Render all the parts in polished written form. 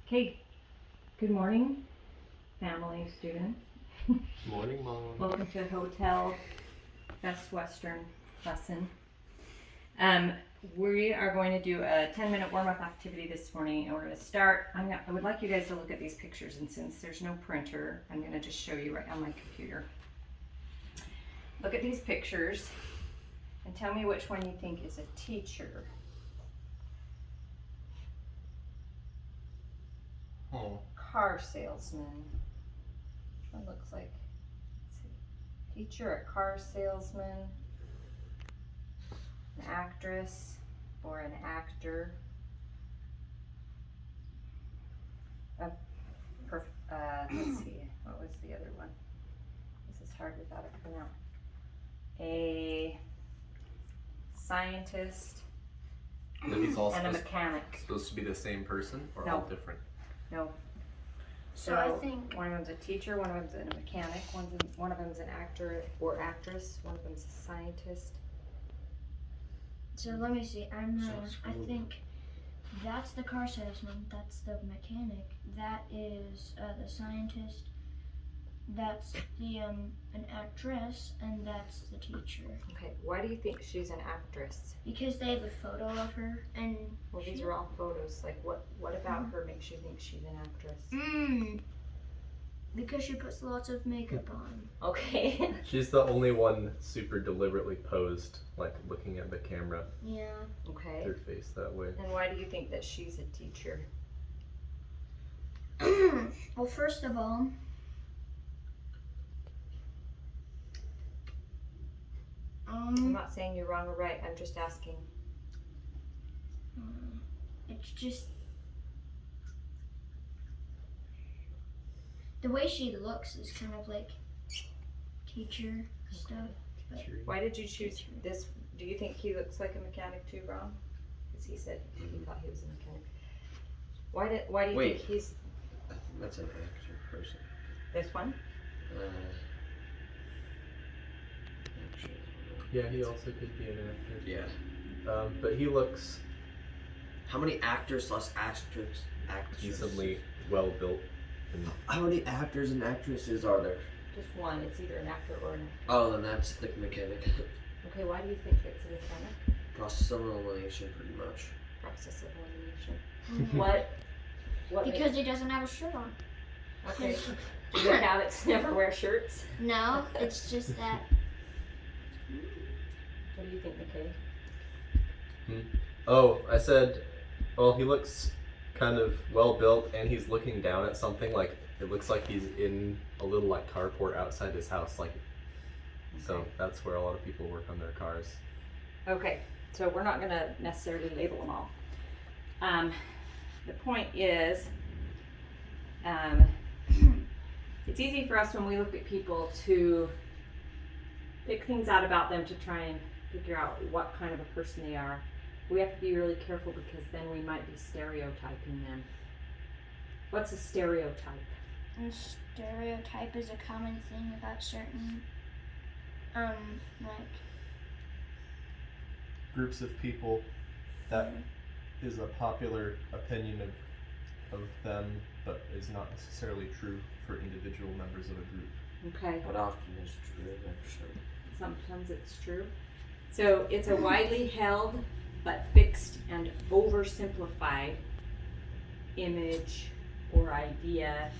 Okay, good morning, family, students. Morning, Mom. Welcome to Hotel Best Western lesson. We are going to do a 10-minute warm-up activity this morning, and we're going to start. I would like you guys to look at these pictures, and since there's no printer, I'm going to just show you right on my computer. Look at these pictures, and tell me which one you think is a teacher. Car salesman. Which one looks like? Let's see. Teacher, a car salesman, an actress, or an actor. Let's see. What was the other one? This is hard without a printout. A scientist Are these all and a mechanic. supposed to be the same person or No. all different? No. So I think one of them's a teacher, one of them's a mechanic, one of them's an actor or actress, one of them's a scientist. so. Let me see. I think that's the car salesman. That's the mechanic. That is the scientist. That's the an actress, and that's the teacher. Okay, why do you think she's an actress? Because they have a photo of her, and Well, these are all photos. Like, what about her makes you think she's an actress? because she puts lots of makeup on. Okay. She's the only one super deliberately posed, like looking at the camera, Yeah. Okay. their face that way. And why do you think that she's a teacher? Well, first of all, I'm not saying you're wrong or right. I'm just asking. it's just the way she looks is kind of like teacher stuff. Why did you choose this? Do you think he looks like a mechanic too, Ron? Because he said he thought he was a mechanic. Why do you Wait. think he's I think that's an actor person. this one? Actually, Yeah, he also could be an actor. yeah. But he looks How many actors plus actresses? decently well built. And How many actors and actresses are there? Just one. It's either an actor or an. Oh, then that's the mechanic. Okay, why do you think it's a mechanic? Process of elimination, pretty much. Process of elimination. What? Because he doesn't have a shirt on. Okay. Do mechanics never wear shirts? No, it's just that. What do you think, McKay? oh, I said, well, he looks kind of well built, and he's looking down at something. Like it looks like he's in a little like carport outside his house. Like, so that's where a lot of people work on their cars. Okay, so we're not going to necessarily label them all. The point is, it's easy for us when we look at people to pick things out about them to try and figure out what kind of a person they are. We have to be really careful because then we might be stereotyping them. What's a stereotype? And stereotype is a common thing about certain, like. Groups of people that is a popular opinion of them, but is not necessarily true for individual members of a group. Okay. What often is true, actually. Sometimes it's true. So it's a widely held but fixed and oversimplified image or idea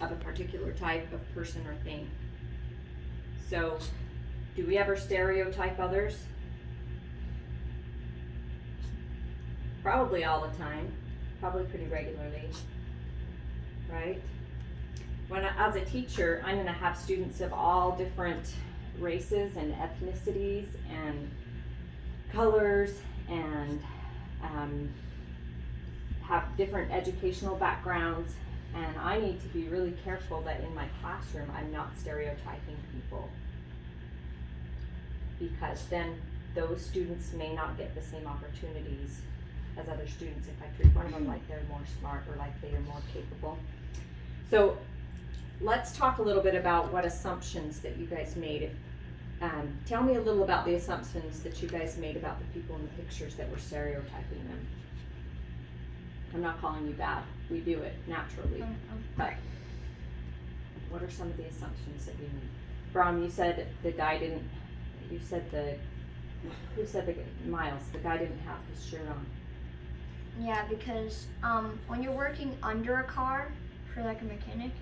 of a particular type of person or thing. So do we ever stereotype others? Probably all the time, probably pretty regularly, right? As a teacher, I'm going to have students of all different races and ethnicities and colors and have different educational backgrounds, and I need to be really careful that in my classroom I'm not stereotyping people, because then those students may not get the same opportunities as other students if I treat one of them like they're more smart or like they are more capable. So let's talk a little bit about what assumptions that you guys made. Tell me a little about the assumptions that you guys made about the people in the pictures that were stereotyping them. I'm not calling you bad. We do it naturally. But what are some of the assumptions that we make? Brom, you said the guy didn't. You said who said Miles? The guy didn't have his shirt on. Yeah, because when you're working under a car for like a mechanic,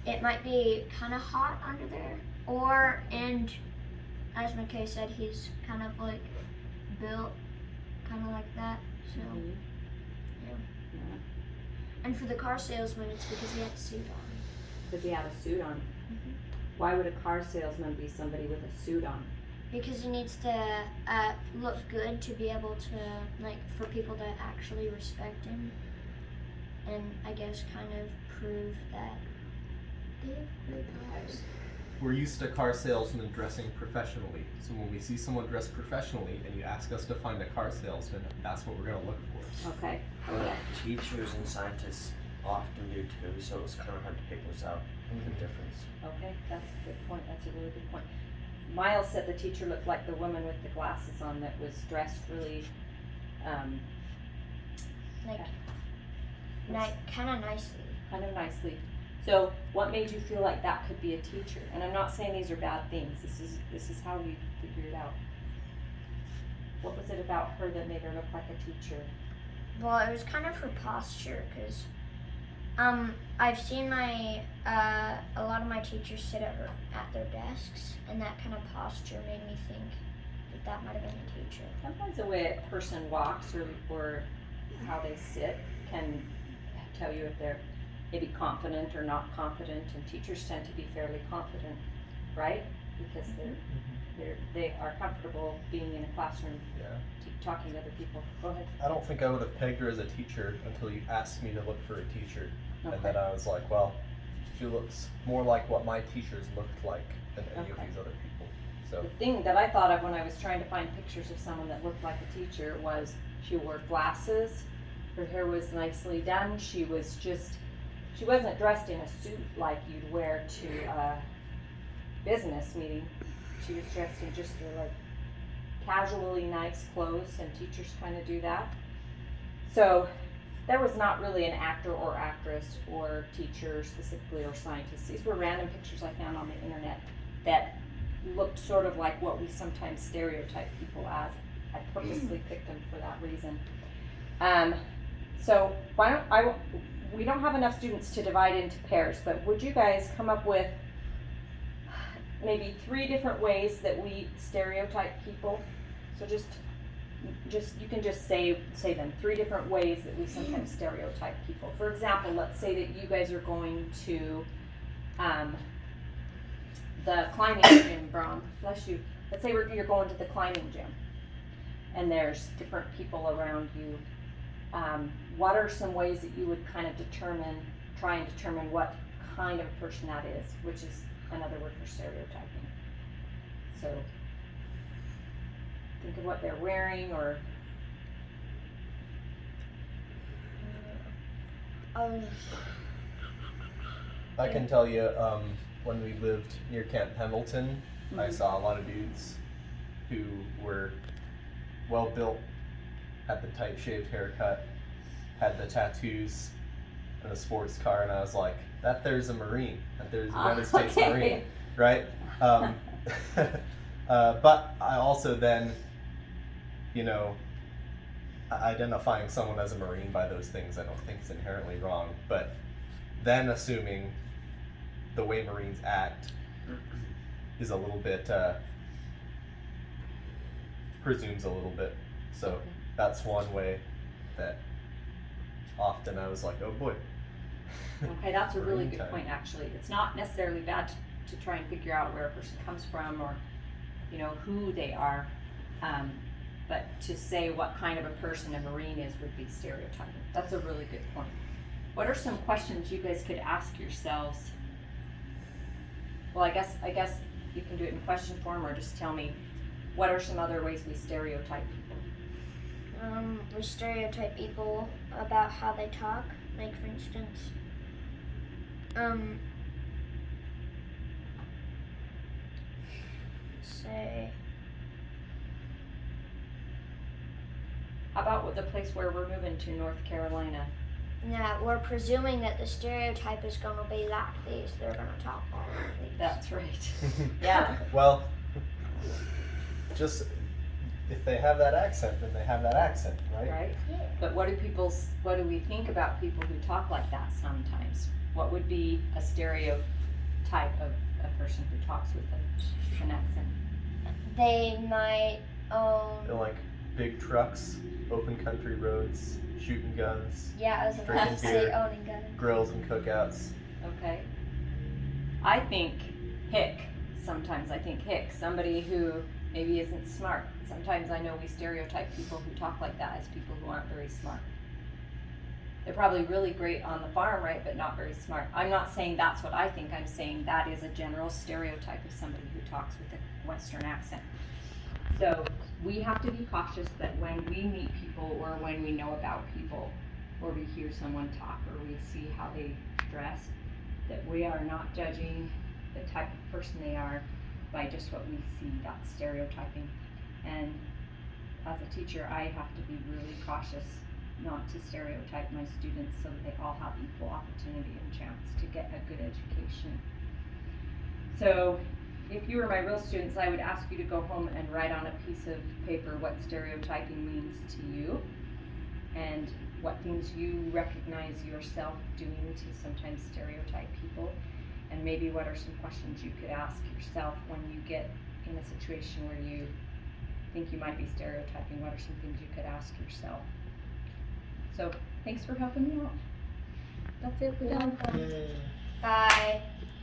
it might be kind of hot under there. And as McKay said, he's kind of like built kind of like that. So, Yeah. and for the car salesman, it's because he had a suit on. Because he had a suit on. Mhm. Why would a car salesman be somebody with a suit on? Because he needs to look good to be able to, like, for people to actually respect him. And I guess kind of prove that they have great cars. We're used to car salesmen dressing professionally. So when we see someone dressed professionally and you ask us to find a car salesman, that's what we're going to look for. Okay. Well, teachers and scientists often do too, so it's kind of hard to pick those out, the difference. Okay, that's a good point. That's a really good point. Miles said the teacher looked like the woman with the glasses on that was dressed really, Kind of nicely. kind of nicely. So, what made you feel like that could be a teacher? And I'm not saying these are bad things. This is how we figure it out. What was it about her that made her look like a teacher? Well, it was kind of her posture, because I've seen a lot of my teachers sit at their desks, and that kind of posture made me think that might have been a teacher. Sometimes the way a person walks or how they sit can tell you if they're maybe confident or not confident, and teachers tend to be fairly confident, right? Because they are comfortable being in a classroom, Yeah. talking to other people. Go ahead. I don't think I would have pegged her as a teacher until you asked me to look for a teacher. Okay. And then I was like, well, she looks more like what my teachers looked like than any Okay. of these other people. So The thing that I thought of when I was trying to find pictures of someone that looked like a teacher was she wore glasses, her hair was nicely done, she wasn't dressed in a suit like you'd wear to a business meeting. She was dressed in just her like casually nice clothes, and teachers kind of do that. So there was not really an actor or actress or teacher specifically or scientist. These were random pictures I found on the internet that looked sort of like what we sometimes stereotype people as. I purposely picked them for that reason. So we don't have enough students to divide into pairs, but would you guys come up with maybe 3 different ways that we stereotype people? So just you can just say them 3 different ways that we sometimes stereotype people. For example, let's say that you guys are going to the climbing gym, Brom. Bless you. Let's say you're going to the climbing gym, and there's different people around you. What are some ways that you would kind of try and determine what kind of person that is, which is another word for stereotyping. So think of what they're wearing, or I can tell you, when we lived near Camp Pendleton, I saw a lot of dudes who were well built, had the tight shaved haircut, had the tattoos, and a sports car, and I was like, that there's a Marine, that there's a United States okay. Marine, right? But I also then, identifying someone as a Marine by those things I don't think is inherently wrong, but then assuming the way Marines act is a little bit, presumes a little bit. So that's one way that often I was like, oh boy. Okay, that's a really Marine good time. point, actually. It's not necessarily bad to try and figure out where a person comes from or, who they are. But to say what kind of a person a Marine is would be stereotyping. That's a really good point. What are some questions you guys could ask yourselves? Well, I guess you can do it in question form, or just tell me, what are some other ways we stereotype people? We stereotype people about how they talk. Like, for instance, say, How about with the place where we're moving to, North Carolina? Yeah, we're presuming that the stereotype is going to be like these. They're going to talk all like these. That's right. Yeah. Well, just if they have that accent, then they have that accent, right? Right? Yeah. But what do we think about people who talk like that sometimes? What would be a stereotype of a person who talks with an accent? They might They're like big trucks, open country roads, shooting guns, yeah, I was about Drinking to say beer. owning guns. grills and cookouts. Okay. I think hick. Sometimes I think hick. Somebody who maybe isn't smart. Sometimes I know we stereotype people who talk like that as people who aren't very smart. They're probably really great on the farm, right, but not very smart. I'm not saying that's what I think. I'm saying that is a general stereotype of somebody who talks with a Western accent. So we have to be cautious that when we meet people or when we know about people or we hear someone talk or we see how they dress, that we are not judging the type of person they are by just what we see. That's stereotyping. And as a teacher, I have to be really cautious not to stereotype my students so that they all have equal opportunity and chance to get a good education. So if you were my real students, I would ask you to go home and write on a piece of paper what stereotyping means to you and what things you recognize yourself doing to sometimes stereotype people, and maybe what are some questions you could ask yourself when you get in a situation where you think you might be stereotyping. What are some things you could ask yourself? So thanks for helping me out. That's it. We're done. Bye.